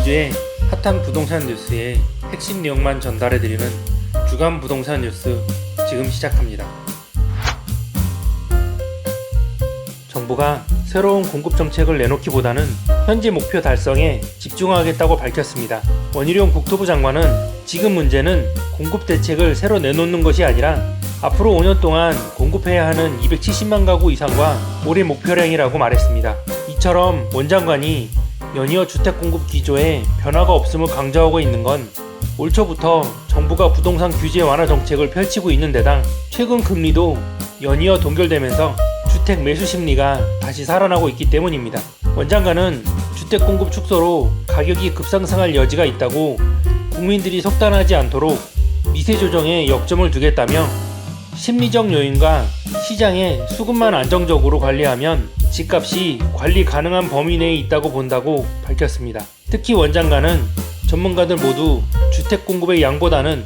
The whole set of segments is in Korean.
주의 핫한 부동산 뉴스의 핵심 내용만 전달해드리는 주간 부동산 뉴스 지금 시작합니다. 정부가 새로운 공급 정책을 내놓기보다는 현재 목표 달성에 집중하겠다고 밝혔습니다. 원희룡 국토부 장관은 지금 문제는 공급 대책을 새로 내놓는 것이 아니라 앞으로 5년 동안 공급해야 하는 270만 가구 이상과 올해 목표량이라고 말했습니다. 이처럼 원 장관이 연이어 주택 공급 기조에 변화가 없음을 강조하고 있는 건 올 초부터 정부가 부동산 규제 완화 정책을 펼치고 있는 데다 최근 금리도 연이어 동결되면서 주택 매수 심리가 다시 살아나고 있기 때문입니다. 원 장관은 주택 공급 축소로 가격이 급상승할 여지가 있다고 국민들이 속단하지 않도록 미세 조정에 역점을 두겠다며 심리적 요인과 시장의 수급만 안정적으로 관리하면 집값이 관리 가능한 범위 내에 있다고 본다고 밝혔습니다. 특히 원 장관은 전문가들 모두 주택 공급의 양보다는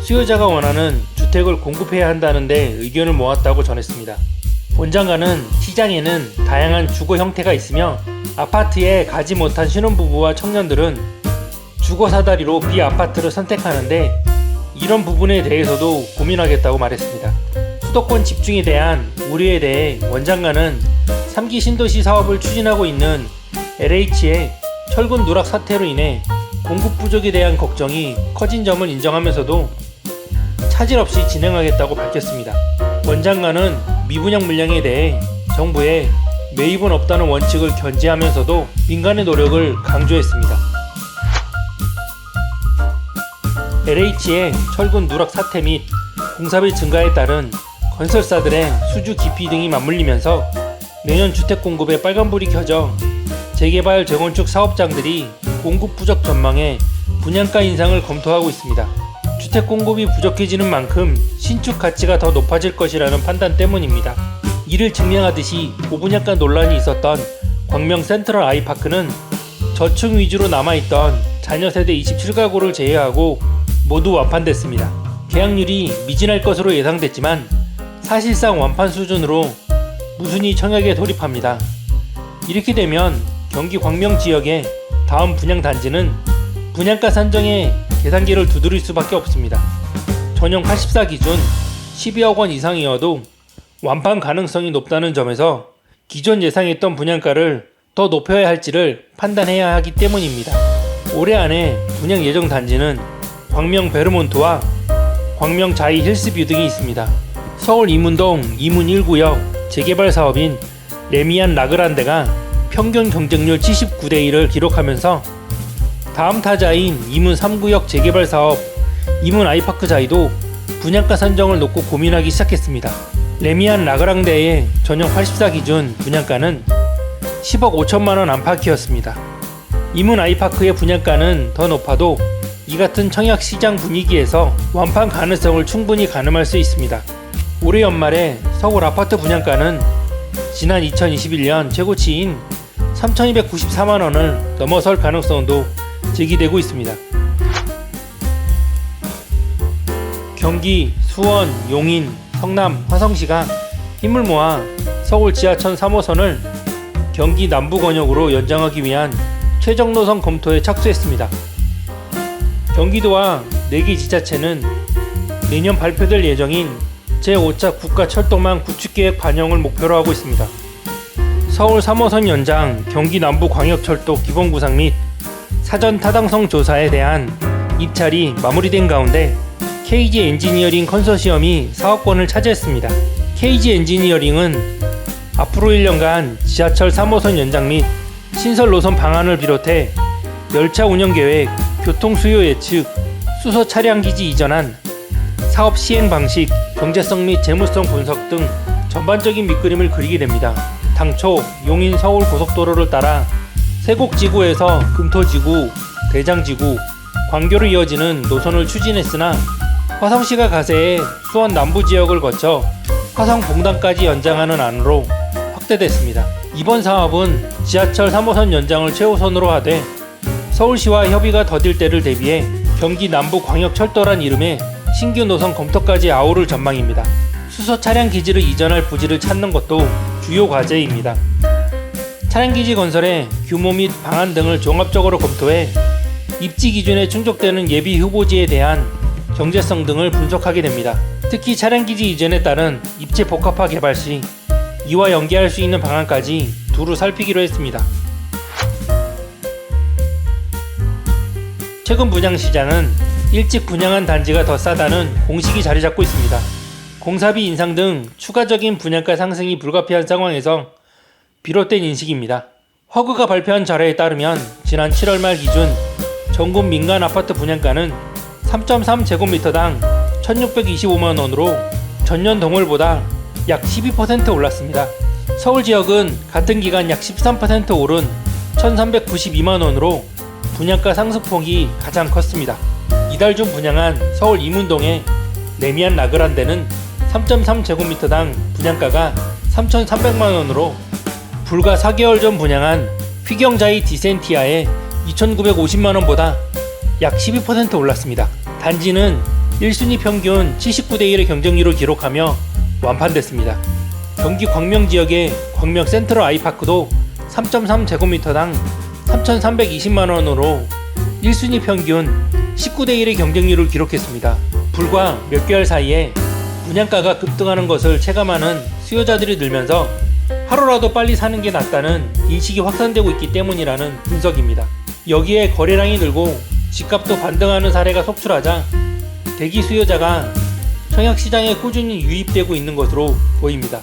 수요자가 원하는 주택을 공급해야 한다는 데 의견을 모았다고 전했습니다. 원 장관은 시장에는 다양한 주거 형태가 있으며 아파트에 가지 못한 신혼부부와 청년들은 주거 사다리로 비아파트를 선택하는데 이런 부분에 대해서도 고민하겠다고 말했습니다. 수도권 집중에 대한 우려에 대해 원 장관은 3기 신도시 사업을 추진하고 있는 LH의 철근 누락 사태로 인해 공급 부족에 대한 걱정이 커진 점을 인정하면서도 차질 없이 진행하겠다고 밝혔습니다. 원 장관은 미분양 물량에 대해 정부의 매입은 없다는 원칙을 견지하면서도 민간의 노력을 강조했습니다. LH의 철근 누락 사태 및 공사비 증가에 따른 건설사들의 수주 기피 등이 맞물리면서 내년 주택 공급에 빨간불이 켜져 재개발 재건축 사업장들이 공급 부족 전망에 분양가 인상을 검토하고 있습니다. 주택 공급이 부족해지는 만큼 신축 가치가 더 높아질 것이라는 판단 때문입니다. 이를 증명하듯이 고분양가 논란이 있었던 광명 센트럴 아이파크는 저층 위주로 남아있던 자녀세대 27가구를 제외하고 모두 완판됐습니다. 계약률이 미진할 것으로 예상됐지만 사실상 완판 수준으로 무순위 청약에 돌입합니다. 이렇게 되면 경기 광명 지역의 다음 분양 단지는 분양가 산정에 계산기를 두드릴 수밖에 없습니다. 전용 84 기준 12억 원 이상이어도 완판 가능성이 높다는 점에서 기존 예상했던 분양가를 더 높여야 할지를 판단해야 하기 때문입니다. 올해 안에 분양 예정 단지는 광명 베르몬트와 광명 자이 힐스뷰 등이 있습니다. 서울 이문동 이문 1구역 재개발 사업인 레미안 라그란데가 평균 경쟁률 79대1을 기록하면서 다음 타자인 이문 3구역 재개발 사업 이문 아이파크 자이도 분양가 산정을 놓고 고민하기 시작했습니다. 레미안 라그란데의 전용 84 기준 분양가는 10억 5천만원 안팎이었습니다. 이문 아이파크의 분양가는 더 높아도 이 같은 청약 시장 분위기에서 완판 가능성을 충분히 가늠할 수 있습니다. 올해 연말에 서울 아파트 분양가는 지난 2021년 최고치인 3,294만원을 넘어설 가능성도 제기되고 있습니다. 경기, 수원, 용인, 성남, 화성시가 힘을 모아 서울 지하철 3호선을 경기 남부 권역으로 연장하기 위한 최종 노선 검토에 착수했습니다. 경기도와 4개 지자체는 내년 발표될 예정인 제5차 국가철도망 구축계획 반영을 목표로 하고 있습니다. 서울 3호선 연장 경기 남부 광역철도 기본구상 및 사전 타당성 조사에 대한 입찰이 마무리된 가운데 KG 엔지니어링 컨소시엄이 사업권을 차지했습니다. KG 엔지니어링은 앞으로 1년간 지하철 3호선 연장 및 신설 노선 방안을 비롯해 열차 운영 계획, 교통 수요 예측, 수소 차량 기지 이전안, 사업 시행 방식, 경제성 및 재무성 분석 등 전반적인 밑그림을 그리게 됩니다. 당초 용인 서울 고속도로를 따라 세곡지구에서 금토지구, 대장지구, 광교로 이어지는 노선을 추진했으나 화성시가 가세해 수원 남부지역을 거쳐 화성 봉단까지 연장하는 안으로 확대됐습니다. 이번 사업은 지하철 3호선 연장을 최우선으로 하되 서울시와 협의가 더딜 때를 대비해 경기 남부 광역철도란 이름의 신규 노선 검토까지 아우를 전망입니다. 수소 차량 기지를 이전할 부지를 찾는 것도 주요 과제입니다. 차량기지 건설의 규모 및 방안 등을 종합적으로 검토해 입지 기준에 충족되는 예비 후보지에 대한 경제성 등을 분석하게 됩니다. 특히 차량기지 이전에 따른 입지 복합화 개발 시 이와 연계할 수 있는 방안까지 두루 살피기로 했습니다. 최근 분양시장은 일찍 분양한 단지가 더 싸다는 공식이 자리 잡고 있습니다. 공사비 인상 등 추가적인 분양가 상승이 불가피한 상황에서 비롯된 인식입니다. 허그가 발표한 자료에 따르면 지난 7월 말 기준 전국 민간 아파트 분양가는 3.3제곱미터당 1,625만원으로 전년 동월보다 약 12% 올랐습니다. 서울 지역은 같은 기간 약 13% 오른 1,392만원으로 분양가 상승폭이 가장 컸습니다. 이달 중 분양한 서울 이문동의 레미안 라그란데는 3.3제곱미터당 분양가가 3,300만원으로 불과 4개월 전 분양한 휘경자이 디센티아의 2,950만원보다 약 12% 올랐습니다. 단지는 1순위 평균 79대1의 경쟁률을 기록하며 완판됐습니다. 경기 광명 지역의 광명 센트럴 아이파크도 3.3제곱미터당 3,320만원으로 1순위 평균 19대1의 경쟁률을 기록했습니다. 불과 몇 개월 사이에 분양가가 급등하는 것을 체감하는 수요자들이 늘면서 하루라도 빨리 사는 게 낫다는 인식이 확산되고 있기 때문이라는 분석입니다. 여기에 거래량이 늘고 집값도 반등하는 사례가 속출하자 대기 수요자가 청약시장에 꾸준히 유입되고 있는 것으로 보입니다.